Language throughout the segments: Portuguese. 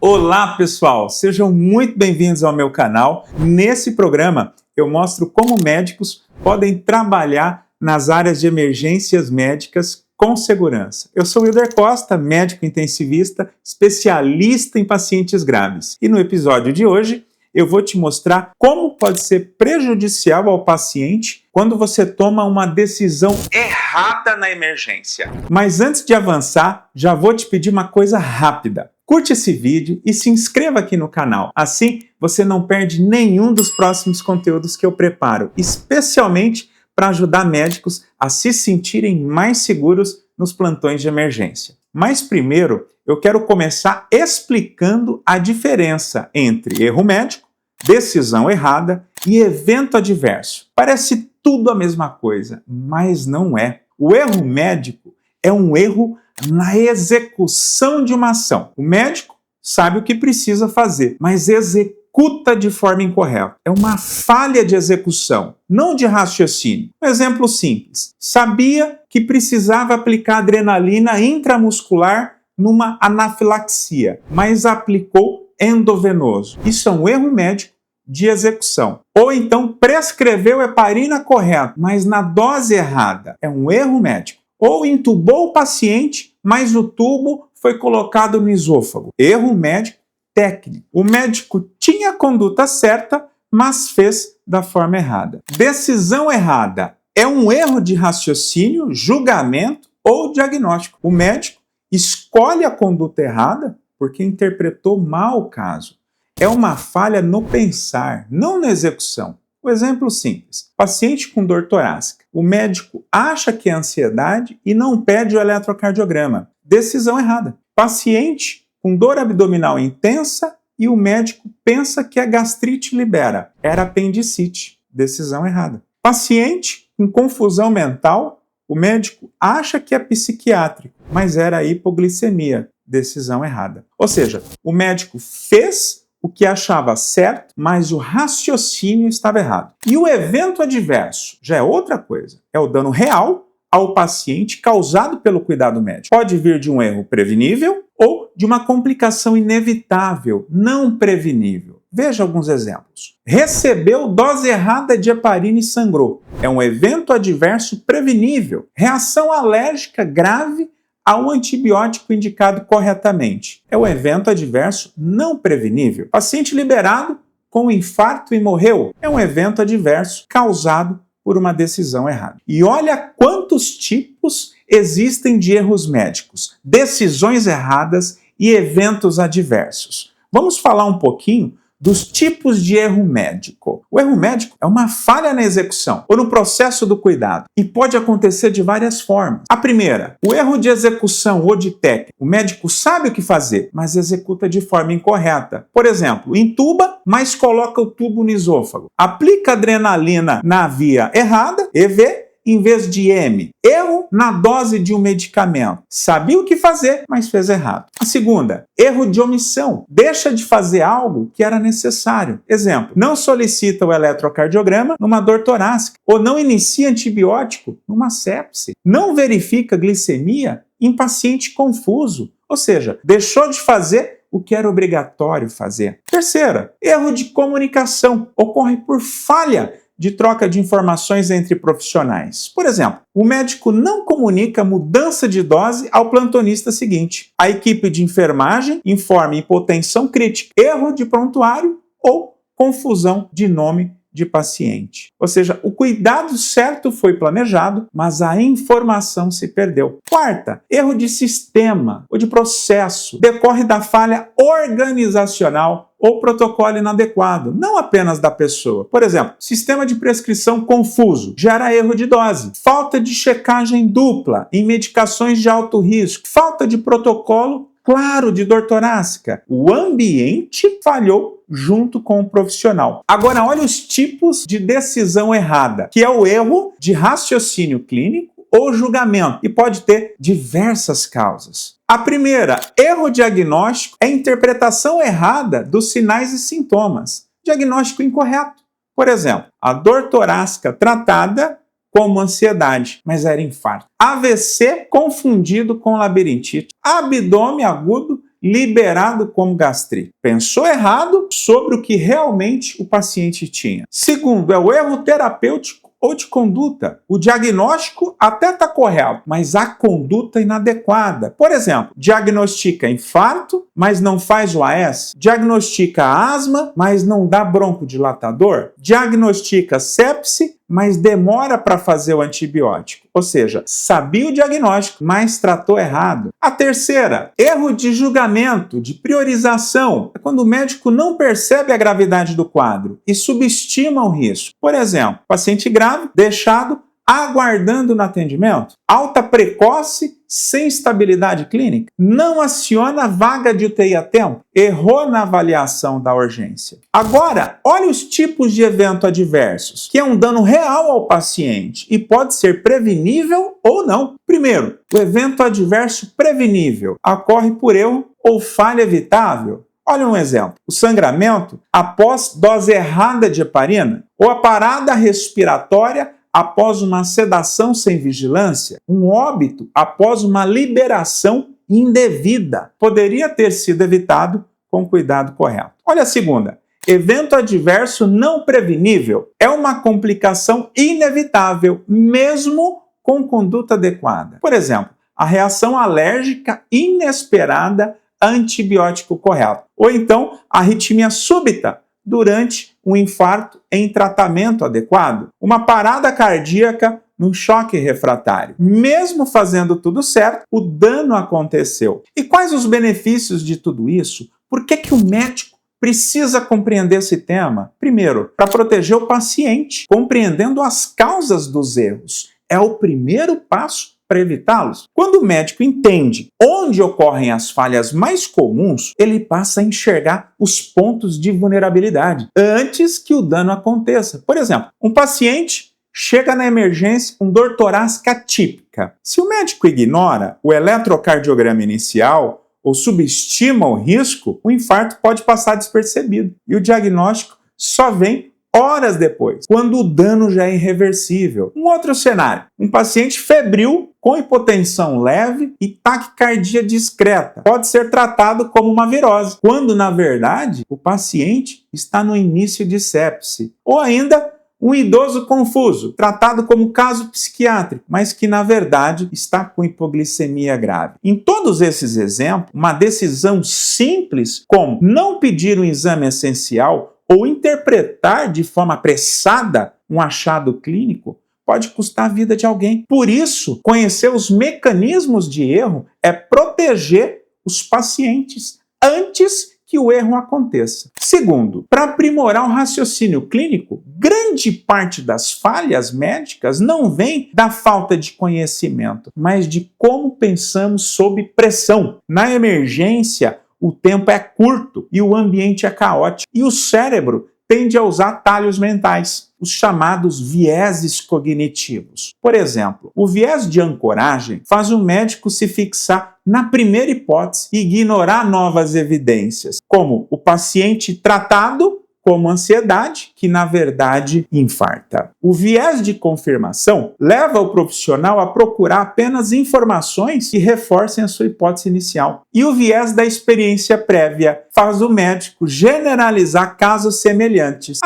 Olá pessoal, sejam muito bem-vindos ao meu canal. Nesse programa eu mostro como médicos podem trabalhar nas áreas de emergências médicas com segurança. Eu sou Wilder Costa, médico intensivista, especialista em pacientes graves. E no episódio de hoje eu vou te mostrar como pode ser prejudicial ao paciente quando você toma uma decisão errada na emergência. Mas antes de avançar, já vou te pedir uma coisa rápida. Curte esse vídeo e se inscreva aqui no canal. Assim, você não perde nenhum dos próximos conteúdos que eu preparo, especialmente para ajudar médicos a se sentirem mais seguros nos plantões de emergência. Mas primeiro, eu quero começar explicando a diferença entre erro médico, decisão errada e evento adverso. Parece tudo a mesma coisa, mas não é. O erro médico é um erro na execução de uma ação. O médico sabe o que precisa fazer, mas executa de forma incorreta. É uma falha de execução, não de raciocínio. Um exemplo simples. Sabia que precisava aplicar adrenalina intramuscular numa anafilaxia, mas aplicou endovenoso. Isso é um erro médico de execução. Ou então prescreveu heparina correta, mas na dose errada. É um erro médico. Ou intubou o paciente, mas o tubo foi colocado no esôfago. Erro médico técnico. O médico tinha a conduta certa, mas fez da forma errada. Decisão errada é um erro de raciocínio, julgamento ou diagnóstico. O médico escolhe a conduta errada porque interpretou mal o caso. É uma falha no pensar, não na execução. Um exemplo simples. Paciente com dor torácica. O médico acha que é ansiedade e não pede o eletrocardiograma. Decisão errada. Paciente com dor abdominal intensa e o médico pensa que a gastrite libera. Era apendicite. Decisão errada. Paciente com confusão mental. O médico acha que é psiquiátrico, mas era hipoglicemia. Decisão errada. Ou seja, o médico fez o que achava certo, mas o raciocínio estava errado. E o evento adverso já é outra coisa. É o dano real ao paciente causado pelo cuidado médico. Pode vir de um erro prevenível ou de uma complicação inevitável, não prevenível. Veja alguns exemplos. Recebeu dose errada de heparina e sangrou. É um evento adverso prevenível. Reação alérgica grave ao antibiótico indicado corretamente. É um evento adverso não prevenível. Paciente liberado com infarto e morreu. É um evento adverso causado por uma decisão errada. E olha quantos tipos existem de erros médicos, decisões erradas e eventos adversos. Vamos falar um pouquinho dos tipos de erro médico. O erro médico é uma falha na execução ou no processo do cuidado e pode acontecer de várias formas. A primeira, o erro de execução ou de técnica. O médico sabe o que fazer, mas executa de forma incorreta. Por exemplo, intuba, mas coloca o tubo no esôfago. Aplica adrenalina na via errada, EV, em vez de M. Erro na dose de um medicamento. Sabia o que fazer, mas fez errado. A segunda, erro de omissão. Deixa de fazer algo que era necessário. Exemplo, não solicita o eletrocardiograma numa dor torácica ou não inicia antibiótico numa sepse. Não verifica glicemia em paciente confuso. Ou seja, deixou de fazer o que era obrigatório fazer. Terceira, erro de comunicação. Ocorre por falha de troca de informações entre profissionais. Por exemplo, o médico não comunica mudança de dose ao plantonista seguinte. A equipe de enfermagem informa hipotensão crítica, erro de prontuário ou confusão de nome de paciente. Ou seja, o cuidado certo foi planejado, mas a informação se perdeu. Quarta, erro de sistema ou de processo. Decorre da falha organizacional ou protocolo inadequado, não apenas da pessoa. Por exemplo, sistema de prescrição confuso gera erro de dose, falta de checagem dupla em medicações de alto risco, falta de protocolo claro de dor torácica. O ambiente falhou junto com o profissional. Agora, olha os tipos de decisão errada, que é o erro de raciocínio clínico ou julgamento, e pode ter diversas causas. A primeira, erro diagnóstico, é a interpretação errada dos sinais e sintomas. Diagnóstico incorreto. Por exemplo, a dor torácica tratada como ansiedade, mas era infarto. AVC confundido com labirintite. Abdômen agudo liberado como gastrite. Pensou errado sobre o que realmente o paciente tinha. Segundo, é o erro terapêutico ou de conduta. O diagnóstico até está correto, mas a conduta é inadequada. Por exemplo, diagnostica infarto, mas não faz o AS. Diagnostica asma, mas não dá broncodilatador. Diagnostica sepse, mas demora para fazer o antibiótico. Ou seja, sabia o diagnóstico, mas tratou errado. A terceira, erro de julgamento, de priorização. É quando o médico não percebe a gravidade do quadro e subestima o risco. Por exemplo, paciente grave, deixado aguardando no atendimento, alta precoce, sem estabilidade clínica, não aciona a vaga de UTI a tempo, errou na avaliação da urgência. Agora, olha os tipos de evento adversos, que é um dano real ao paciente e pode ser prevenível ou não. Primeiro, o evento adverso prevenível ocorre por erro ou falha evitável. Olha um exemplo, o sangramento após dose errada de heparina ou a parada respiratória após uma sedação sem vigilância, um óbito após uma liberação indevida. Poderia ter sido evitado com cuidado correto. Olha a segunda. Evento adverso não prevenível é uma complicação inevitável, mesmo com conduta adequada. Por exemplo, a reação alérgica inesperada a antibiótico correto. Ou então, arritmia súbita durante um infarto em tratamento adequado, uma parada cardíaca num choque refratário. Mesmo fazendo tudo certo, o dano aconteceu. E quais os benefícios de tudo isso? Por que o médico precisa compreender esse tema? Primeiro, para proteger o paciente, compreendendo as causas dos erros. É o primeiro passo para evitá-los. Quando o médico entende onde ocorrem as falhas mais comuns, ele passa a enxergar os pontos de vulnerabilidade antes que o dano aconteça. Por exemplo, um paciente chega na emergência com dor torácica atípica. Se o médico ignora o eletrocardiograma inicial ou subestima o risco, o infarto pode passar despercebido e o diagnóstico só vem horas depois, quando o dano já é irreversível. Um outro cenário, um paciente febril com hipotensão leve e taquicardia discreta. Pode ser tratado como uma virose, quando na verdade o paciente está no início de sepse. Ou ainda, um idoso confuso, tratado como caso psiquiátrico, mas que na verdade está com hipoglicemia grave. Em todos esses exemplos, uma decisão simples como não pedir um exame essencial ou interpretar de forma apressada um achado clínico pode custar a vida de alguém. Por isso, conhecer os mecanismos de erro é proteger os pacientes antes que o erro aconteça. Segundo, para aprimorar o raciocínio clínico, grande parte das falhas médicas não vem da falta de conhecimento, mas de como pensamos sob pressão. Na emergência, o tempo é curto e o ambiente é caótico. E o cérebro tende a usar atalhos mentais, os chamados vieses cognitivos. Por exemplo, o viés de ancoragem faz o médico se fixar na primeira hipótese e ignorar novas evidências, como o paciente tratado como ansiedade, que na verdade infarta. O viés de confirmação leva o profissional a procurar apenas informações que reforcem a sua hipótese inicial. E o viés da experiência prévia faz o médico generalizar casos semelhantes.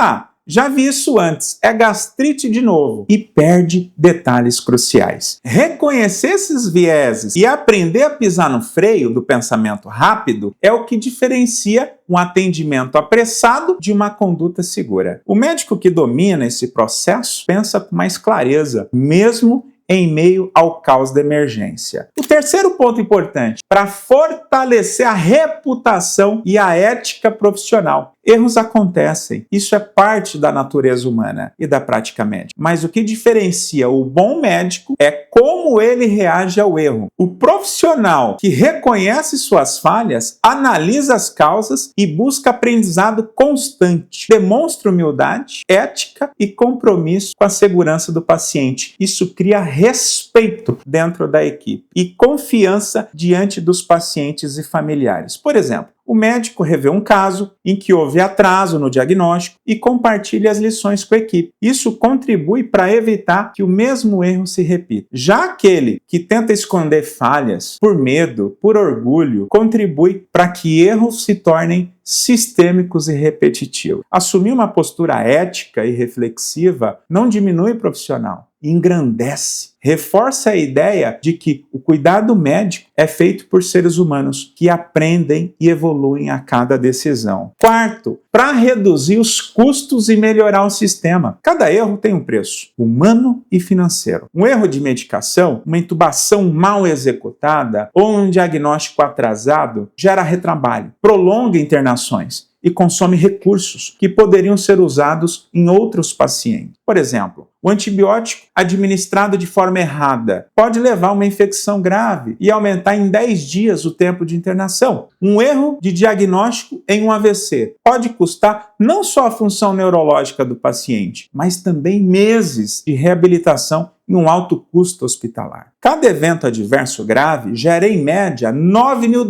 Já vi isso antes, é gastrite de novo, e perde detalhes cruciais. Reconhecer esses vieses e aprender a pisar no freio do pensamento rápido é o que diferencia um atendimento apressado de uma conduta segura. O médico que domina esse processo pensa com mais clareza, mesmo em meio ao caos da emergência. O terceiro ponto importante, para fortalecer a reputação e a ética profissional. Erros acontecem, isso é parte da natureza humana e da prática médica. Mas o que diferencia o bom médico é como ele reage ao erro. O profissional que reconhece suas falhas, analisa as causas e busca aprendizado constante. Demonstra humildade, ética e compromisso com a segurança do paciente. Isso cria respeito dentro da equipe e confiança diante dos pacientes e familiares. Por exemplo, o médico revê um caso em que houve atraso no diagnóstico e compartilha as lições com a equipe. Isso contribui para evitar que o mesmo erro se repita. Já aquele que tenta esconder falhas por medo, por orgulho, contribui para que erros se tornem sistêmicos e repetitivos. Assumir uma postura ética e reflexiva não diminui o profissional, engrandece, reforça a ideia de que o cuidado médico é feito por seres humanos que aprendem e evoluem a cada decisão. Quarto, para reduzir os custos e melhorar o sistema. Cada erro tem um preço, humano e financeiro. Um erro de medicação, uma intubação mal executada ou um diagnóstico atrasado gera retrabalho, prolonga internações e consome recursos que poderiam ser usados em outros pacientes. Por exemplo, o antibiótico administrado de forma errada pode levar a uma infecção grave e aumentar em 10 dias o tempo de internação. Um erro de diagnóstico em um AVC pode custar não só a função neurológica do paciente, mas também meses de reabilitação e um alto custo hospitalar. Cada evento adverso grave gera, em média, $9 mil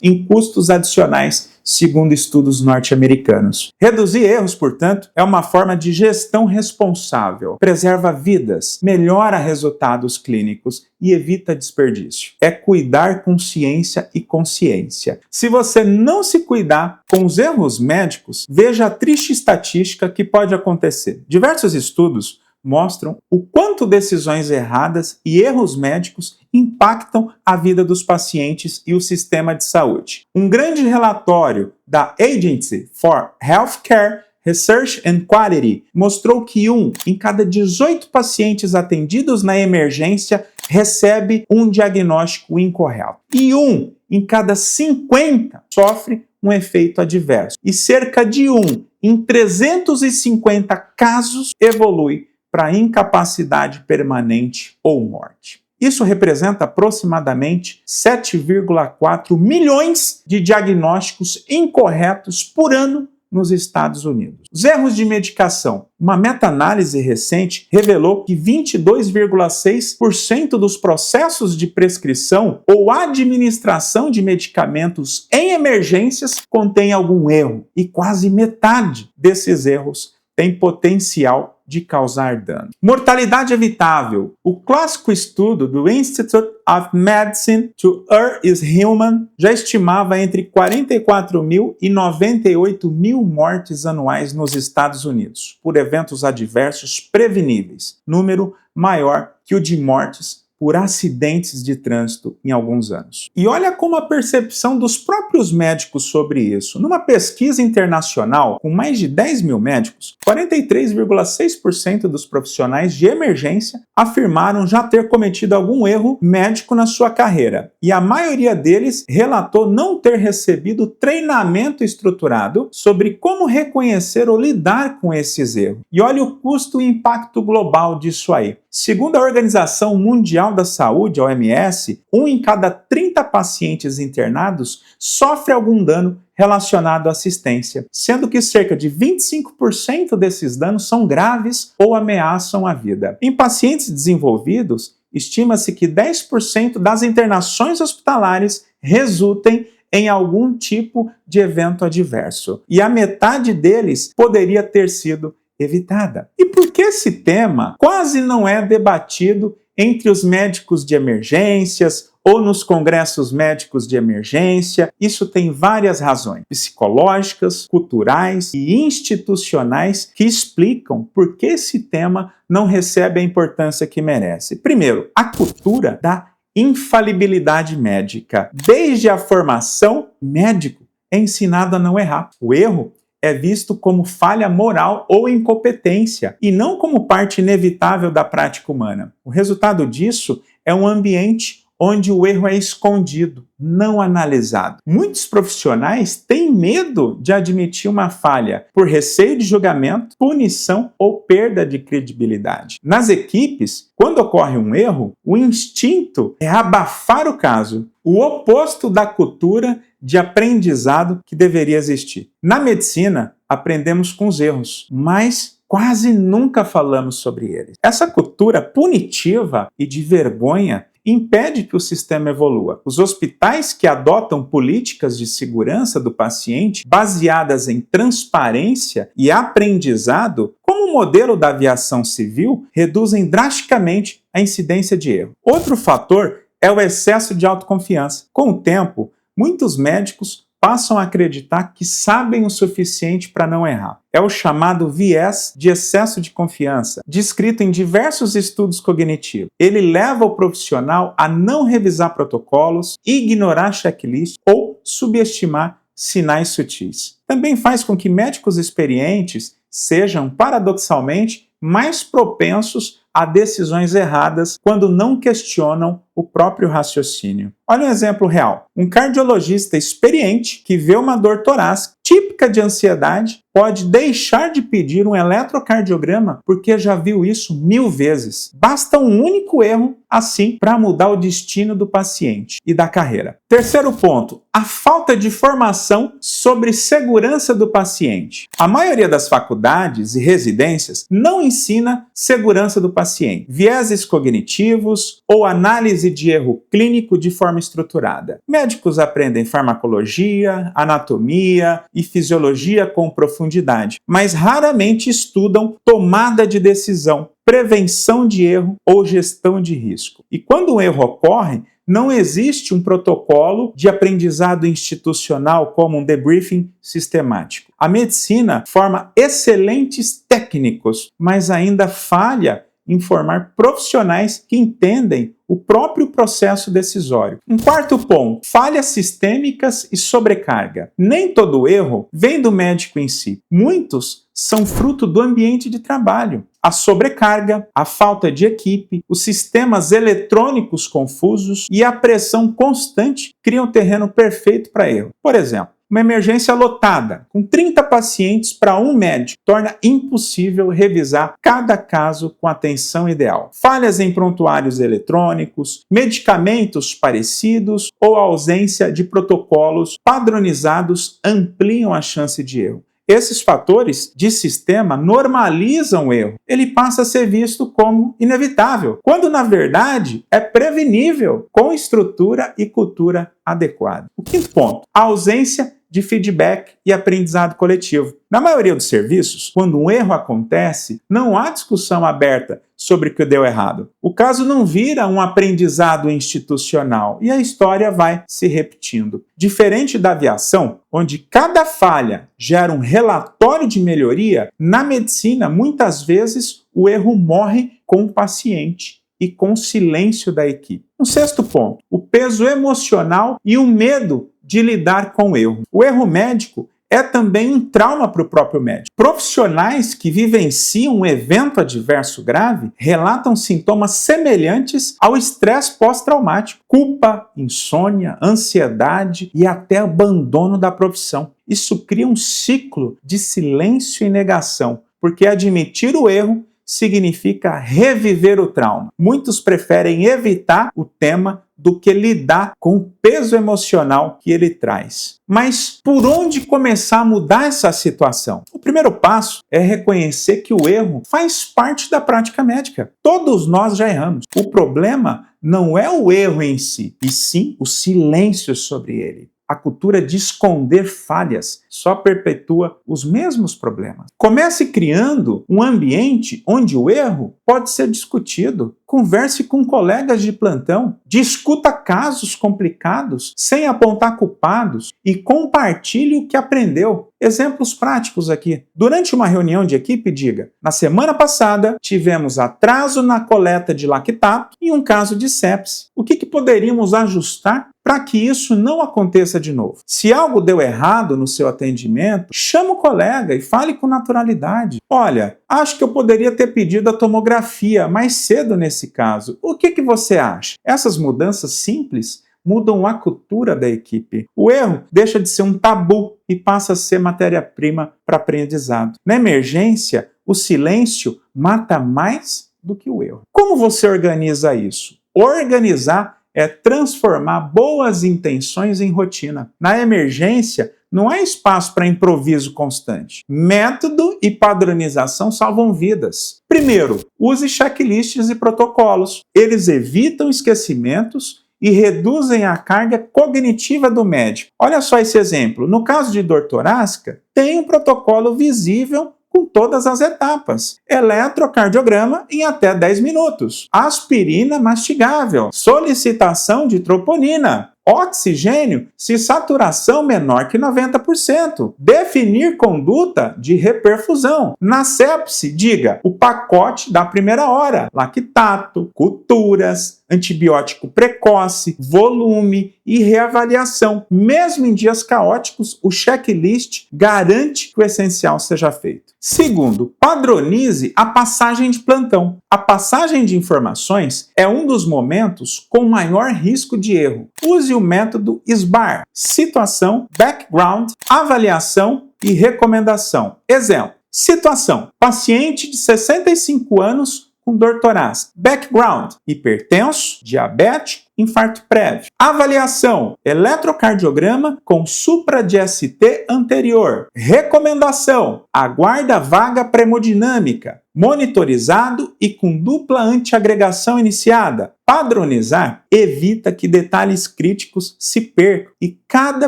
em custos adicionais, segundo estudos norte-americanos. Reduzir erros, portanto, é uma forma de gestão responsável, preserva vidas, melhora resultados clínicos e evita desperdício. É cuidar com ciência e consciência. Se você não se cuidar com os erros médicos, veja a triste estatística que pode acontecer. Diversos estudos mostram o quanto decisões erradas e erros médicos impactam a vida dos pacientes e o sistema de saúde. Um grande relatório da Agency for Healthcare Research and Quality mostrou que 1 em cada 18 pacientes atendidos na emergência recebe um diagnóstico incorreto. E 1 em cada 50 sofre um efeito adverso. E cerca de 1 em 350 casos evolui para incapacidade permanente ou morte. Isso representa aproximadamente 7,4 milhões de diagnósticos incorretos por ano nos Estados Unidos. Os erros de medicação. Uma meta-análise recente revelou que 22,6% dos processos de prescrição ou administração de medicamentos em emergências contém algum erro, e quase metade desses erros tem potencial de causar dano. Mortalidade evitável. O clássico estudo do Institute of Medicine to Err is Human já estimava entre 44 mil e 98 mil mortes anuais nos Estados Unidos por eventos adversos preveníveis, número maior que o de mortes por acidentes de trânsito em alguns anos. E olha como a percepção dos próprios médicos sobre isso. Numa pesquisa internacional com mais de 10 mil médicos, 43,6% dos profissionais de emergência afirmaram já ter cometido algum erro médico na sua carreira. E a maioria deles relatou não ter recebido treinamento estruturado sobre como reconhecer ou lidar com esses erros. E olha o custo e impacto global disso aí. Segundo a Organização Mundial da Saúde, a OMS, 1 em cada 30 pacientes internados sofre algum dano relacionado à assistência, sendo que cerca de 25% desses danos são graves ou ameaçam a vida. Em pacientes desenvolvidos, estima-se que 10% das internações hospitalares resultem em algum tipo de evento adverso, e a metade deles poderia ter sido evitada. E por que esse tema quase não é debatido entre os médicos de emergências ou nos congressos médicos de emergência? Isso tem várias razões psicológicas, culturais e institucionais que explicam por que esse tema não recebe a importância que merece. Primeiro, a cultura da infalibilidade médica. Desde a formação, médico é ensinado a não errar. O erro é visto como falha moral ou incompetência, e não como parte inevitável da prática humana. O resultado disso é um ambiente onde o erro é escondido, não analisado. Muitos profissionais têm medo de admitir uma falha por receio de julgamento, punição ou perda de credibilidade. Nas equipes, quando ocorre um erro, o instinto é abafar o caso, o oposto da cultura de aprendizado que deveria existir. Na medicina, aprendemos com os erros, mas quase nunca falamos sobre eles. Essa cultura punitiva e de vergonha impede que o sistema evolua. Os hospitais que adotam políticas de segurança do paciente baseadas em transparência e aprendizado, como o modelo da aviação civil, reduzem drasticamente a incidência de erro. Outro fator é o excesso de autoconfiança. Com o tempo, muitos médicos passam a acreditar que sabem o suficiente para não errar. É o chamado viés de excesso de confiança, descrito em diversos estudos cognitivos. Ele leva o profissional a não revisar protocolos, ignorar checklists ou subestimar sinais sutis. Também faz com que médicos experientes sejam, paradoxalmente, mais propensos a decisões erradas quando não questionam o próprio raciocínio. Olha um exemplo real. Um cardiologista experiente que vê uma dor torácica típica de ansiedade pode deixar de pedir um eletrocardiograma porque já viu isso 1000 vezes. Basta um único erro, assim, para mudar o destino do paciente e da carreira. Terceiro ponto, a falta de formação sobre segurança do paciente. A maioria das faculdades e residências não ensina segurança do paciente, vieses cognitivos ou análise de erro clínico de forma estruturada. Médicos aprendem farmacologia, anatomia e fisiologia com profundidade, mas raramente estudam tomada de decisão, prevenção de erro ou gestão de risco. E quando um erro ocorre, não existe um protocolo de aprendizado institucional como um debriefing sistemático. A medicina forma excelentes técnicos, mas ainda falha em formar profissionais que entendem o próprio processo decisório. Um quarto ponto, falhas sistêmicas e sobrecarga. Nem todo erro vem do médico em si. Muitos são fruto do ambiente de trabalho. A sobrecarga, a falta de equipe, os sistemas eletrônicos confusos e a pressão constante criam o terreno perfeito para erro. Por exemplo, uma emergência lotada, com 30 pacientes para um médico, torna impossível revisar cada caso com a atenção ideal. Falhas em prontuários eletrônicos, medicamentos parecidos ou ausência de protocolos padronizados ampliam a chance de erro. Esses fatores de sistema normalizam o erro. Ele passa a ser visto como inevitável, quando na verdade é prevenível com estrutura e cultura adequada. O quinto ponto, a ausência de feedback e aprendizado coletivo. Na maioria dos serviços, quando um erro acontece, não há discussão aberta sobre o que deu errado. O caso não vira um aprendizado institucional e a história vai se repetindo. Diferente da aviação, onde cada falha gera um relatório de melhoria, na medicina, muitas vezes, o erro morre com o paciente e com o silêncio da equipe. Um sexto ponto, o peso emocional e o medo de lidar com o erro. O erro médico é também um trauma para o próprio médico. Profissionais que vivenciam um evento adverso grave relatam sintomas semelhantes ao estresse pós-traumático, culpa, insônia, ansiedade e até abandono da profissão. Isso cria um ciclo de silêncio e negação, porque admitir o erro significa reviver o trauma. Muitos preferem evitar o tema do que lidar com o peso emocional que ele traz. Mas por onde começar a mudar essa situação? O primeiro passo é reconhecer que o erro faz parte da prática médica. Todos nós já erramos. O problema não é o erro em si, e sim o silêncio sobre ele. A cultura de esconder falhas só perpetua os mesmos problemas. Comece criando um ambiente onde o erro pode ser discutido. Converse com colegas de plantão, discuta casos complicados sem apontar culpados e compartilhe o que aprendeu. Exemplos práticos aqui. Durante uma reunião de equipe, diga: na semana passada tivemos atraso na coleta de lactato e um caso de sepse. O que poderíamos ajustar para que isso não aconteça de novo? Se algo deu errado no seu atendimento, chame o colega e fale com naturalidade. Olha, acho que eu poderia ter pedido a tomografia mais cedo nesse caso. O que você acha? Essas mudanças simples mudam a cultura da equipe. O erro deixa de ser um tabu e passa a ser matéria-prima para aprendizado. Na emergência, o silêncio mata mais do que o erro. Como você organiza isso? Organizar é transformar boas intenções em rotina. Na emergência, Não há espaço para improviso constante. Método e padronização salvam vidas. Primeiro, use checklists e protocolos. Eles evitam esquecimentos e reduzem a carga cognitiva do médico. Olha só esse exemplo. No caso de dor torácica, tem um protocolo visível com todas as etapas. Eletrocardiograma em até 10 minutos. Aspirina mastigável. Solicitação de troponina. Oxigênio se saturação menor que 90%. Definir conduta de reperfusão. Na sepse, diga o pacote da primeira hora. Lactato, culturas, antibiótico precoce, volume e reavaliação. Mesmo em dias caóticos, o checklist garante que o essencial seja feito. Segundo, padronize a passagem de plantão. A passagem de informações é um dos momentos com maior risco de erro. Use o método SBAR: situação, background, avaliação e recomendação. Exemplo: situação: paciente de 65 anos com dor torácica. Background: hipertenso, diabético, infarto prévio. Avaliação: eletrocardiograma com supra-DST anterior. Recomendação: aguarda vaga premodinâmica, monitorizado e com dupla antiagregação iniciada. Padronizar evita que detalhes críticos se percam e cada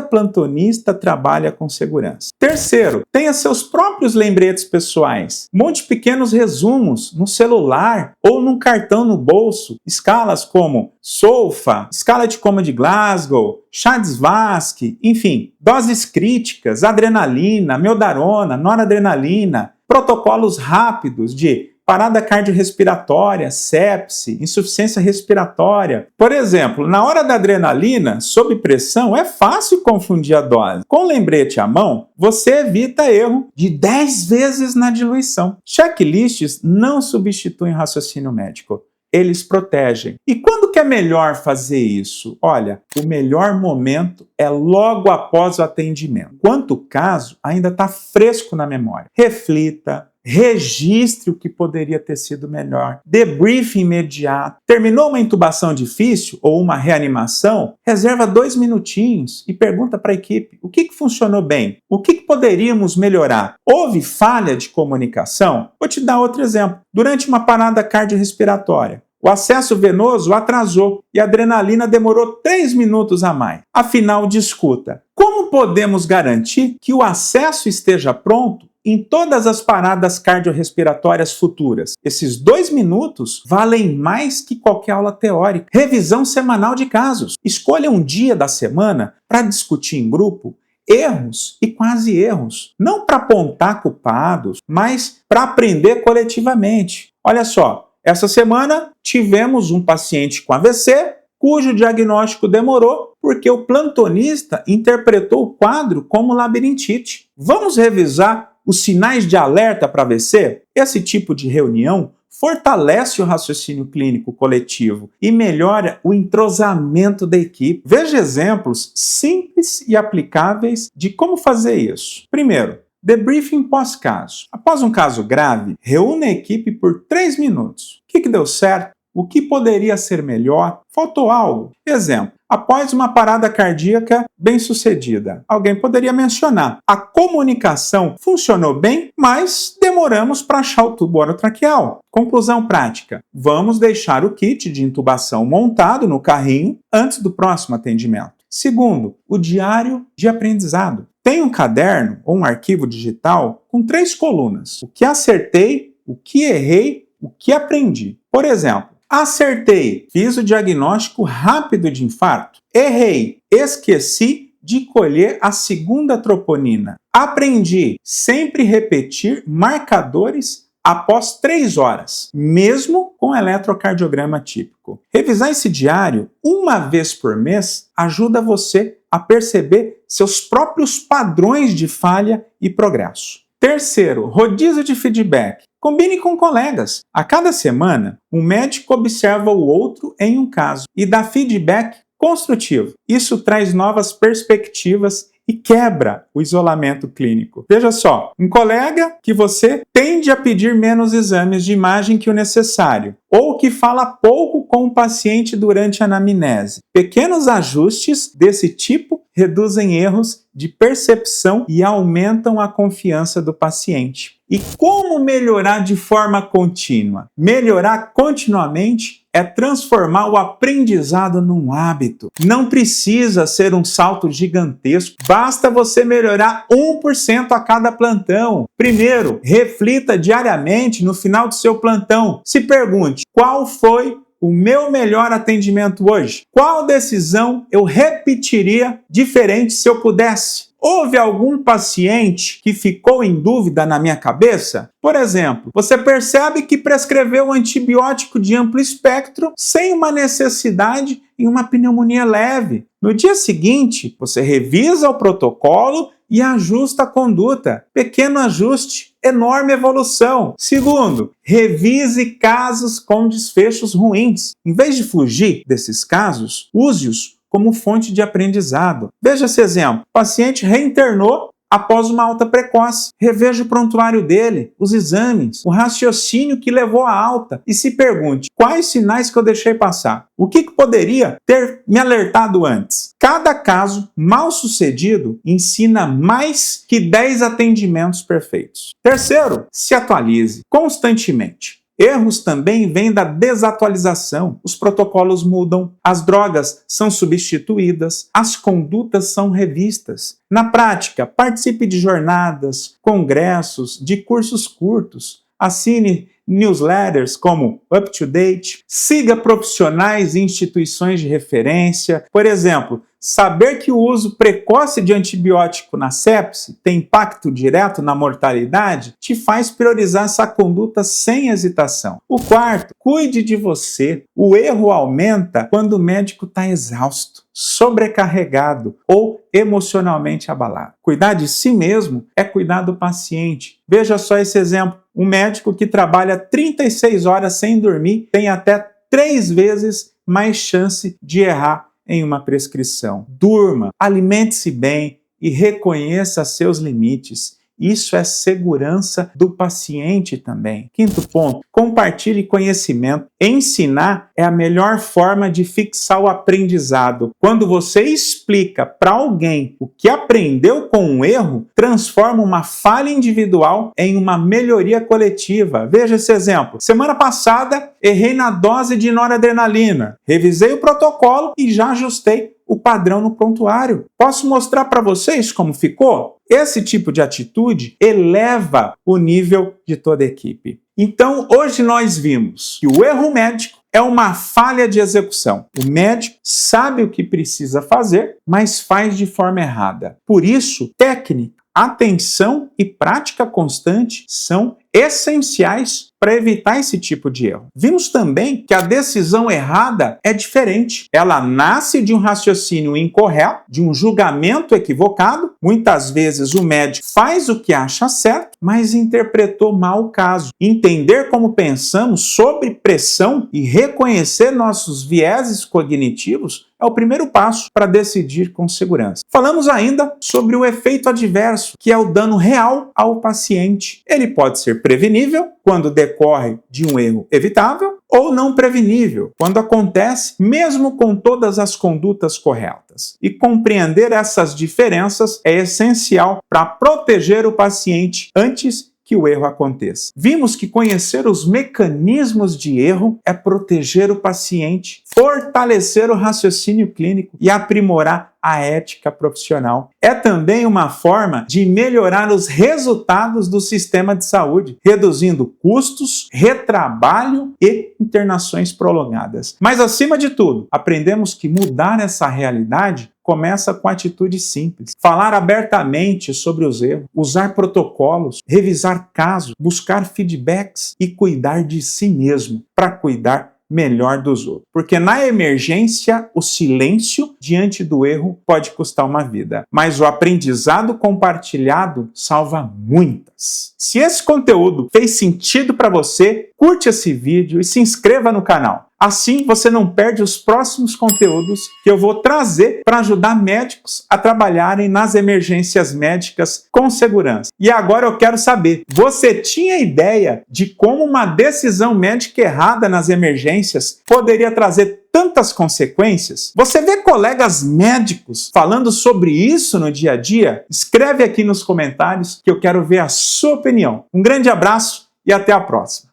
plantonista trabalha com segurança. Terceiro, tenha seus próprios lembretes pessoais. Monte pequenos resumos no celular ou num cartão no bolso. Escalas como SOFA, escala de coma de Glasgow, Chades-Vasque, enfim, doses críticas, adrenalina, meldarona, noradrenalina, protocolos rápidos de parada cardiorrespiratória, sepse, insuficiência respiratória. Por exemplo, na hora da adrenalina, sob pressão, é fácil confundir a dose. Com o lembrete à mão, você evita erro de 10 vezes na diluição. Checklists não substituem raciocínio médico. Eles protegem. E quando que é melhor fazer isso? Olha, o melhor momento é logo após o atendimento. Enquanto o caso ainda está fresco na memória. Reflita, registre o que poderia ter sido melhor. Debrief imediato. Terminou uma intubação difícil ou uma reanimação? Reserva 2 minutinhos e pergunta para a equipe o que funcionou bem, o que poderíamos melhorar. Houve falha de comunicação? Vou te dar outro exemplo. Durante uma parada cardiorrespiratória, o acesso venoso atrasou e a adrenalina demorou 3 minutos a mais. Afinal, discuta: como podemos garantir que o acesso esteja pronto em todas as paradas cardiorrespiratórias futuras? Esses 2 minutos valem mais que qualquer aula teórica. Revisão semanal de casos. Escolha um dia da semana para discutir em grupo erros e quase erros. Não para apontar culpados, mas para aprender coletivamente. Olha só, essa semana tivemos um paciente com AVC, cujo diagnóstico demorou porque o plantonista interpretou o quadro como labirintite. Vamos revisar os sinais de alerta para AVC? Esse tipo de reunião fortalece o raciocínio clínico coletivo e melhora o entrosamento da equipe. Veja exemplos simples e aplicáveis de como fazer isso. Primeiro, debriefing pós-caso. Após um caso grave, reúna a equipe por 3 minutos. O que deu certo? O que poderia ser melhor? Faltou algo? Exemplo: após uma parada cardíaca bem-sucedida, alguém poderia mencionar: a comunicação funcionou bem, mas demoramos para achar o tubo orotraqueal. Conclusão prática: vamos deixar o kit de intubação montado no carrinho antes do próximo atendimento. Segundo, o diário de aprendizado. Tem um caderno ou um arquivo digital com 3 colunas: o que acertei, o que errei, o que aprendi. Por exemplo, acertei, fiz o diagnóstico rápido de infarto. Errei, esqueci de colher a segunda troponina. Aprendi, sempre repetir marcadores após 3 horas, mesmo com eletrocardiograma típico. Revisar esse diário uma vez por mês ajuda você a perceber seus próprios padrões de falha e progresso. Terceiro, rodízio de feedback. Combine com colegas. A cada semana, um médico observa o outro em um caso e dá feedback construtivo. Isso traz novas perspectivas e quebra o isolamento clínico. Veja só, um colega que você tende a pedir menos exames de imagem que o necessário, ou que fala pouco com o paciente durante a anamnese. Pequenos ajustes desse tipo reduzem erros de percepção e aumentam a confiança do paciente. E como melhorar de forma contínua? Melhorar continuamente é transformar o aprendizado num hábito. Não precisa ser um salto gigantesco, basta você melhorar 1% a cada plantão. Primeiro, reflita diariamente no final do seu plantão. Se pergunte, qual foi o meu melhor atendimento hoje? Qual decisão eu repetiria diferente se eu pudesse? Houve algum paciente que ficou em dúvida na minha cabeça? Por exemplo, você percebe que prescreveu um antibiótico de amplo espectro sem uma necessidade em uma pneumonia leve. No dia seguinte, você revisa o protocolo e ajusta a conduta. Pequeno ajuste, enorme evolução. Segundo, revise casos com desfechos ruins. Em vez de fugir desses casos, use-os como fonte de aprendizado. Veja esse exemplo. O paciente reinternou após uma alta precoce. Reveja o prontuário dele, os exames, o raciocínio que levou à alta e se pergunte, quais sinais que eu deixei passar? O que poderia ter me alertado antes? Cada caso mal sucedido ensina mais que 10 atendimentos perfeitos. Terceiro, se atualize constantemente. Erros também vêm da desatualização. Os protocolos mudam, as drogas são substituídas, as condutas são revistas. Na prática, participe de jornadas, congressos, de cursos curtos. Assine newsletters como Up to Date. Siga profissionais e instituições de referência. Por exemplo, saber que o uso precoce de antibiótico na sepse tem impacto direto na mortalidade te faz priorizar essa conduta sem hesitação. O quarto, cuide de você. O erro aumenta quando o médico está exausto, sobrecarregado ou emocionalmente abalado. Cuidar de si mesmo é cuidar do paciente. Veja só esse exemplo. Um médico que trabalha 36 horas sem dormir tem até 3 vezes mais chance de errar em uma prescrição. Durma, alimente-se bem e reconheça seus limites. Isso é segurança do paciente também. Quinto ponto, compartilhe conhecimento. Ensinar é a melhor forma de fixar o aprendizado. Quando você explica para alguém o que aprendeu com um erro, transforma uma falha individual em uma melhoria coletiva. Veja esse exemplo. Semana passada, errei na dose de noradrenalina. Revisei o protocolo e já ajustei o padrão no prontuário. Posso mostrar para vocês como ficou? Esse tipo de atitude eleva o nível de toda a equipe. Então, hoje nós vimos que o erro médico é uma falha de execução. O médico sabe o que precisa fazer, mas faz de forma errada. Por isso, técnica, atenção e prática constante são essenciais para evitar esse tipo de erro. Vimos também que a decisão errada é diferente. Ela nasce de um raciocínio incorreto, de um julgamento equivocado. Muitas vezes o médico faz o que acha certo, mas interpretou mal o caso. Entender como pensamos sob pressão e reconhecer nossos vieses cognitivos é o primeiro passo para decidir com segurança. Falamos ainda sobre o efeito adverso, que é o dano real ao paciente. Ele pode ser prevenível, quando decorre de um erro evitável, ou não prevenível, quando acontece mesmo com todas as condutas corretas. E compreender essas diferenças é essencial para proteger o paciente antes que o erro aconteça. Vimos que conhecer os mecanismos de erro é proteger o paciente, fortalecer o raciocínio clínico e aprimorar a ética profissional. É também uma forma de melhorar os resultados do sistema de saúde, reduzindo custos, retrabalho e internações prolongadas. Mas, acima de tudo, aprendemos que mudar essa realidade começa com atitudes simples. Falar abertamente sobre os erros, usar protocolos, revisar casos, buscar feedbacks e cuidar de si mesmo para cuidar melhor dos outros. Porque na emergência, o silêncio diante do erro pode custar uma vida, mas o aprendizado compartilhado salva muitas. Se esse conteúdo fez sentido para você, curte esse vídeo e se inscreva no canal. Assim você não perde os próximos conteúdos que eu vou trazer para ajudar médicos a trabalharem nas emergências médicas com segurança. E agora eu quero saber, você tinha ideia de como uma decisão médica errada nas emergências poderia trazer tantas consequências? Você vê colegas médicos falando sobre isso no dia a dia? Escreve aqui nos comentários que eu quero ver a sua opinião. Um grande abraço e até a próxima.